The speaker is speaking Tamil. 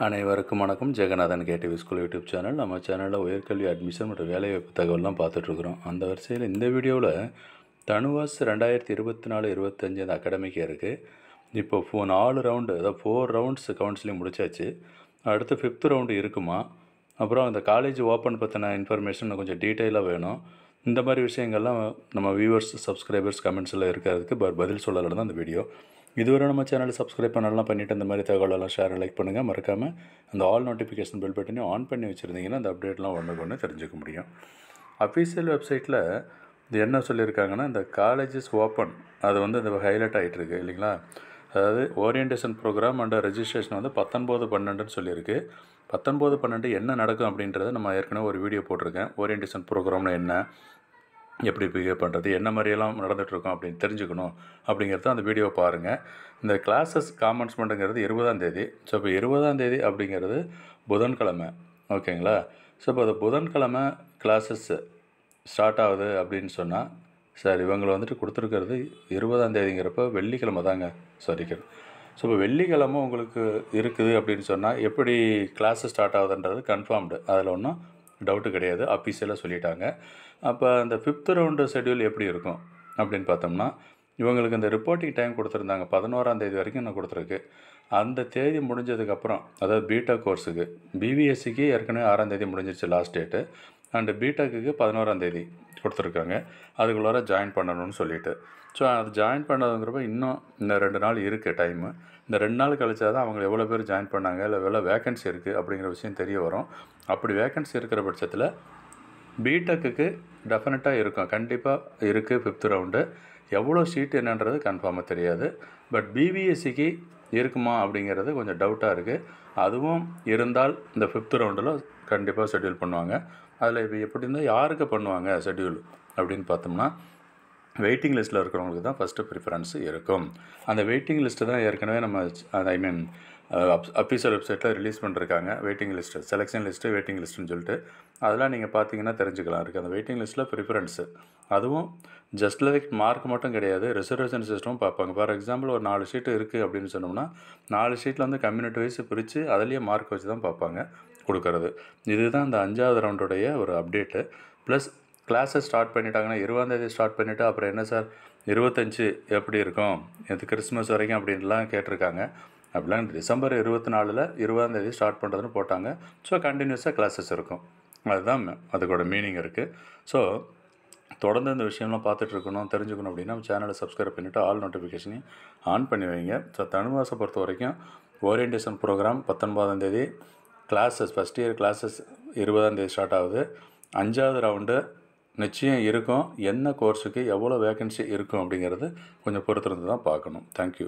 அனைவருக்கும் வணக்கம். Jeganathan KTV school YouTube channel. நம்ம சேனலில் உயர்கல்வி அட்மிஷன் மற்றும் வேலைவாய்ப்பு தகவல்லாம் பார்த்துட்ருக்குறோம். அந்த வரிசையில் இந்த வீடியோவில் தனுவாஸ் 2024-25 அந்த அகாடமிக் இருக்குது. இப்போ 4 ரவுண்டு, அதாவது 4 ரவுண்ட்ஸ் கவுன்சிலிங் முடிச்சாச்சு. அடுத்து 5th ரவுண்டு இருக்குமா? அப்புறம் அந்த காலேஜ் ஓப்பன் பற்றின இன்ஃபர்மேஷன் கொஞ்சம் டீட்டெயிலாக வேணும். இந்த மாதிரி விஷயங்கள்லாம் நம்ம வியூவர்ஸ், சப்ஸ்கிரைபர்ஸ் கமெண்ட்ஸில் இருக்கிறதுக்கு பதில் சொல்லலாம் தான் அந்த வீடியோ. இதுவரை நம்ம சேனலை சப்ஸ்கிரைப் பண்ணலாம் பண்ணிவிட்டு இந்த மாதிரி தகவலெல்லாம் ஷேர் லைக் பண்ணுங்கள். மறக்காமல் அந்த ஆல் நோட்டிஃபிகேஷன் பெல் பட்டனையும் ஆன் பண்ணி வச்சுருந்தீங்கன்னா அந்த அப்டேட்லாம் ஒன்று தெரிஞ்சுக்க முடியும். அஃபீஷியல் வெப்சைட்டில் இது என்ன சொல்லியிருக்காங்கன்னா, இந்த காலேஜஸ் ஓப்பன் அது இந்த ஹைலைட் ஆகிட்டுருக்கு இல்லைங்களா. அதாவது ஓரியன்டேஷன் ப்ரோக்ராம் அண்ட் ரெஜிஸ்ட்ரேஷன் 19/12 சொல்லியிருக்கு. 19/12 என்ன நடக்கும் அப்படின்றத நம்ம ஏற்கனவே ஒரு வீடியோ போட்டிருக்கேன். ஓரியன்டேஷன் ப்ரோக்ராம்னு என்ன, எப்படி பிஹேவ் பண்ணுறது, என்ன மாதிரியெல்லாம் நடந்துகிட்ருக்கோம் அப்படின்னு தெரிஞ்சுக்கணும் அப்படிங்கிறத அந்த வீடியோவை பாருங்கள். இந்த கிளாஸஸ் காமன்ஸ்மெண்ட்டுங்கிறது 20ஆம் தேதி. ஸோ இப்போ 20ஆம் தேதி அப்படிங்கிறது புதன்கிழமை, ஓகேங்களா. ஸோ இப்போ அது புதன்கிழமை கிளாஸஸ் ஸ்டார்ட் ஆகுது அப்படின்னு சொன்னால், சார் இவங்களை கொடுத்துருக்கிறது 20ஆம் தேதிங்கிறப்ப வெள்ளிக்கிழமை தாங்க சொல்லிக்கிறேன். ஸோ இப்போ வெள்ளிக்கிழமை உங்களுக்கு இருக்குது அப்படின்னு சொன்னால் எப்படி கிளாஸஸ் ஸ்டார்ட் ஆகுதுன்றது கன்ஃபார்ம்டு, அதில் ஒன்றும் டவுட்டு கிடையாது, அஃபீஷியலாக சொல்லிட்டாங்க. அப்போ அந்த 5th ரவுண்டு ஷெட்யூல் எப்படி இருக்கும் அப்படின்னு பார்த்தோம்னா, இவங்களுக்கு இந்த ரிப்போர்ட்டிங் டைம் கொடுத்துருந்தாங்க 11ஆம் தேதி வரைக்கும் நான் கொடுத்துருக்கு. அந்த தேதி முடிஞ்சதுக்கப்புறம், அதாவது பிடெக் கோர்ஸுக்கு, பிபிஎஸ்சிக்கு ஏற்கனவே 6ஆம் தேதி முடிஞ்சிருச்சு லாஸ்ட் டேட்டு, அண்டு பிடெக்கு 11ஆம் தேதி கொடுத்துருக்காங்க. அதுக்குள்ளார ஜாயின் பண்ணணும்னு சொல்லிவிட்டு. ஸோ அது ஜாயின் பண்ணதுங்கிறப்ப இன்னும் இந்த 2 நாள் இருக்குது டைமு. இந்த 2 நாள் கழிச்சா தான் அவங்க எவ்வளோ பேர் ஜாயின் பண்ணாங்க, இல்லை எவ்வளோ வேக்கன்சி இருக்குது அப்படிங்கிற விஷயம் தெரிய வரும். அப்படி வேக்கன்சி இருக்கிற பட்சத்தில் பிடெக்கு டெஃபினட்டாக இருக்கும், கண்டிப்பாக இருக்குது 5th ரவுண்டு. எவ்வளோ சீட் என்னன்றது கன்ஃபார்மாக தெரியாது. பட் பிபிஎஸ்சிக்கு இருக்குமா அப்படிங்கிறது கொஞ்சம் டவுட்டாக இருக்குது. அதுவும் இருந்தால் இந்த 5th ரவுண்டில் கண்டிப்பாக ஷெட்யூல் பண்ணுவாங்க. அதில் இப்போ எப்படி இருந்தால் யாருக்கு பண்ணுவாங்க ஷெட்யூல் அப்படின்னு பார்த்தோம்னா, வெயிட்டிங் லிஸ்ட்டில் இருக்கிறவங்களுக்கு தான் ஃபஸ்ட்டு ப்ரிஃபரன்ஸ் இருக்கும். அந்த வெயிட்டிங் லிஸ்ட்டு தான் ஏற்கனவே நம்ம அஃபீஷியல் வெப்சைட்டில் ரிலீஸ் பண்ணிருக்காங்க. Waiting list, selection list, waiting லிஸ்ட்டுன்னு சொல்லிட்டு அதெல்லாம் நீங்கள் பார்த்தீங்கன்னா தெரிஞ்சுக்கலாம் இருக்குது. அந்த வெயிட்டிங் லிஸ்ட்டில் ப்ரிஃபரன்ஸு, அதுவும் ஜஸ்ட் லைக் மார்க் மட்டும் கிடையாது, ரிசர்வேஷன் சிஸ்டமும் பார்ப்பாங்க. ஃபார் எக்ஸாம்பிள் ஒரு 4 சீட்டு இருக்குது அப்படின்னு சொன்னோம்னா 4 சீட்டில் கம்யூனிட்டி வைஸ் பிரித்து அதிலேயே மார்க் வச்சு தான் பார்ப்பாங்க கொடுக்கறது. இதுதான் இந்த 5வது ரவுண்டுடைய ஒரு அப்டேட்டு. ப்ளஸ் கிளாஸஸ் ஸ்டார்ட் பண்ணிட்டாங்கன்னா 20ஆம் தேதி ஸ்டார்ட் பண்ணிவிட்டு அப்புறம் என்ன சார் 25 எப்படி இருக்கும், இது கிறிஸ்மஸ் வரைக்கும் அப்படின்லாம் கேட்டிருக்காங்க. அப்படிலாம் டிசம்பர் 24 20ஆம் தேதி ஸ்டார்ட் பண்ணுறதுன்னு போட்டாங்க. ஸோ கண்டினியூஸாக கிளாஸஸ் இருக்கும், அதுதான் அதுக்கோட மீனிங் இருக்குது. ஸோ தொடர்ந்து இந்த விஷயம்லாம் பார்த்துட்ருக்கணும், தெரிஞ்சுக்கணும் அப்படின்னா நம்ம சேனலை சப்ஸ்கிரைப் பண்ணிவிட்டு ஆல் நோட்டிஃபிகேஷனையும் ஆன் பண்ணி வைங்க. ஸோ தனுவாசை பொறுத்த வரைக்கும் ஓரியன்டேஷன் ப்ரோக்ராம் 19ஆம் தேதி, கிளாஸஸ் ஃபஸ்ட் இயர் கிளாஸஸ் 20ஆம் தேதி ஸ்டார்ட் ஆகுது. 5வது ரவுண்டு நிச்சயம் இருக்கும். என்ன கோர்ஸுக்கு எவ்வளோ வேக்கன்சி இருக்கும் அப்படிங்கிறது கொஞ்சம் பொறுத்திருந்து தான் பார்க்கணும். தேங்க்யூ.